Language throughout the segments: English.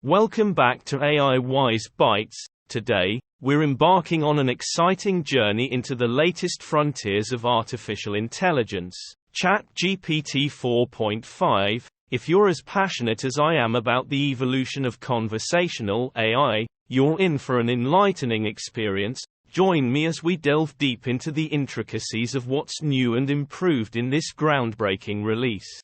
Welcome back to AI Wise Bytes. Today, we're embarking on an exciting journey into the latest frontiers of artificial intelligence, ChatGPT 4.5. If you're as passionate as I am about the evolution of conversational AI, you're in for an enlightening experience. Join me as we delve deep into the intricacies of what's new and improved in this groundbreaking release.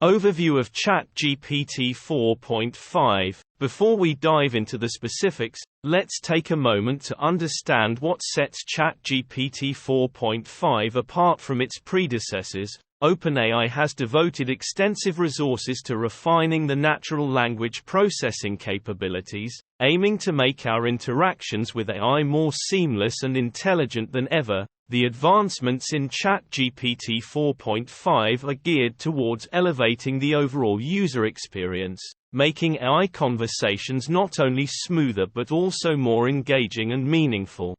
Overview of ChatGPT 4.5. Before we dive into the specifics, let's take a moment to understand what sets ChatGPT 4.5 apart from its predecessors. OpenAI has devoted extensive resources to refining the natural language processing capabilities, aiming to make our interactions with AI more seamless and intelligent than ever. The advancements in ChatGPT 4.5 are geared towards elevating the overall user experience, making AI conversations not only smoother but also more engaging and meaningful.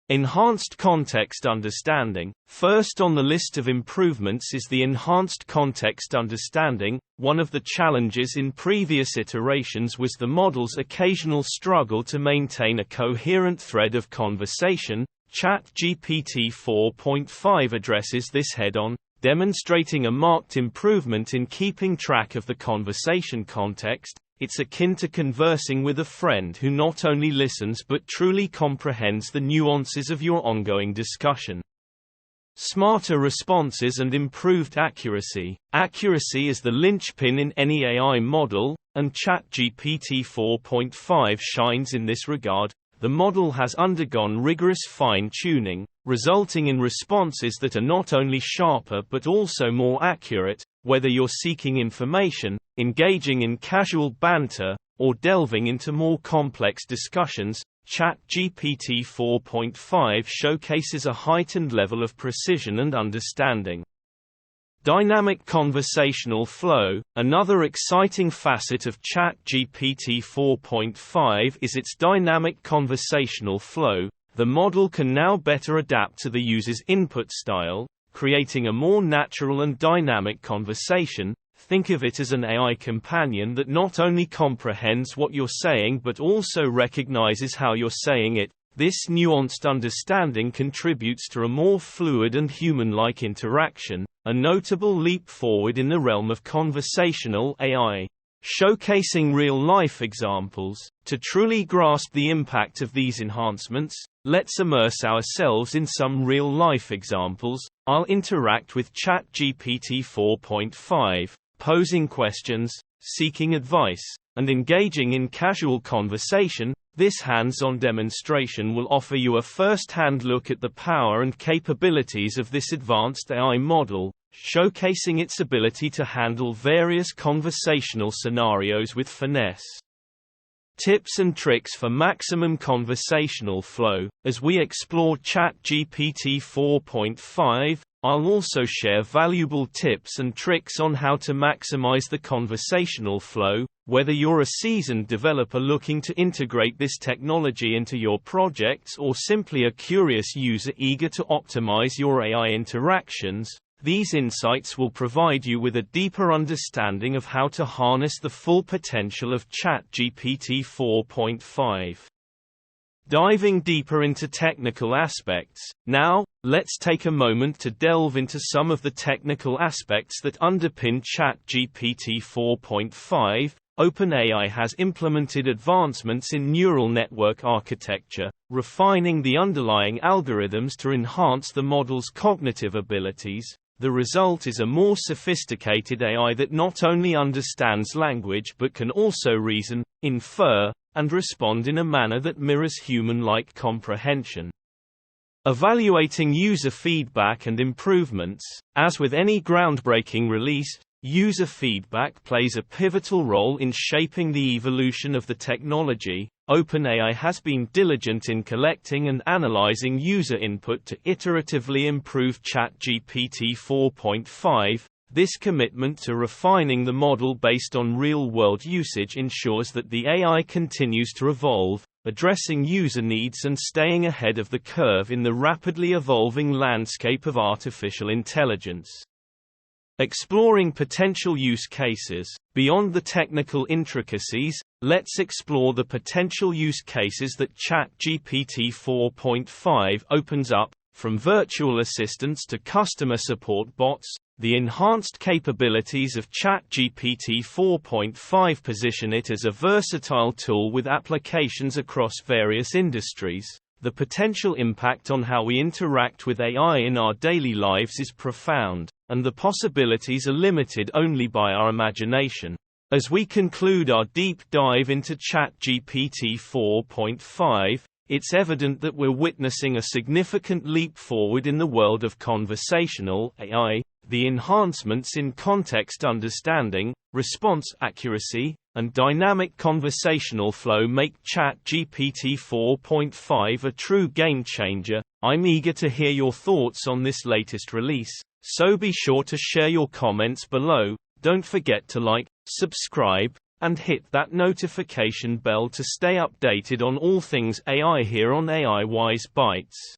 Enhanced context understanding. First on the list of improvements is the enhanced context understanding. One of the challenges in previous iterations was the model's occasional struggle to maintain a coherent thread of conversation. ChatGPT 4.5 addresses this head-on, demonstrating a marked improvement in keeping track of the conversation context. It's akin to conversing with a friend who not only listens but truly comprehends the nuances of your ongoing discussion. Smarter responses and improved accuracy. Accuracy is the linchpin in any AI model, and ChatGPT 4.5 shines in this regard. The model has undergone rigorous fine-tuning, resulting in responses that are not only sharper but also more accurate. Whether you're seeking information, engaging in casual banter, or delving into more complex discussions, ChatGPT 4.5 showcases a heightened level of precision and understanding. Dynamic conversational flow. Another exciting facet of ChatGPT 4.5 is its dynamic conversational flow. The model can now better adapt to the user's input style, creating a more natural and dynamic conversation. Think of it as an AI companion that not only comprehends what you're saying but also recognizes how you're saying it. This nuanced understanding contributes to a more fluid and human-like interaction, a notable leap forward in the realm of conversational AI. Showcasing real-life examples. To truly grasp the impact of these enhancements, let's immerse ourselves in some real-life examples. I'll interact with ChatGPT 4.5, posing questions, seeking advice, and engaging in casual conversation. This hands-on demonstration will offer you a first-hand look at the power and capabilities of this advanced AI model, showcasing its ability to handle various conversational scenarios with finesse. Tips and tricks for maximum conversational flow. As we explore ChatGPT 4.5, I'll also share valuable tips and tricks on how to maximize the conversational flow. Whether you're a seasoned developer looking to integrate this technology into your projects or simply a curious user eager to optimize your AI interactions, these insights will provide you with a deeper understanding of how to harness the full potential of ChatGPT 4.5. Diving deeper into technical aspects. Now, let's take a moment to delve into some of the technical aspects that underpin ChatGPT 4.5. OpenAI has implemented advancements in neural network architecture, refining the underlying algorithms to enhance the model's cognitive abilities. The result is a more sophisticated AI that not only understands language but can also reason, infer, and respond in a manner that mirrors human-like comprehension. Evaluating user feedback and improvements. As with any groundbreaking release, user feedback plays a pivotal role in shaping the evolution of the technology. OpenAI has been diligent in collecting and analyzing user input to iteratively improve ChatGPT 4.5. This commitment to refining the model based on real-world usage ensures that the AI continues to evolve, addressing user needs and staying ahead of the curve in the rapidly evolving landscape of artificial intelligence. Exploring potential use cases. Beyond the technical intricacies, let's explore the potential use cases that ChatGPT 4.5 opens up, from virtual assistants to customer support bots. The enhanced capabilities of ChatGPT 4.5 position it as a versatile tool with applications across various industries. The potential impact on how we interact with AI in our daily lives is profound, and the possibilities are limited only by our imagination. As we conclude our deep dive into ChatGPT 4.5, it's evident that we're witnessing a significant leap forward in the world of conversational AI. The enhancements in context understanding, response accuracy, and dynamic conversational flow make ChatGPT 4.5 a true game-changer. I'm eager to hear your thoughts on this latest release, so be sure to share your comments below. Don't forget to like, subscribe, and hit that notification bell to stay updated on all things AI here on AI Wise Bytes.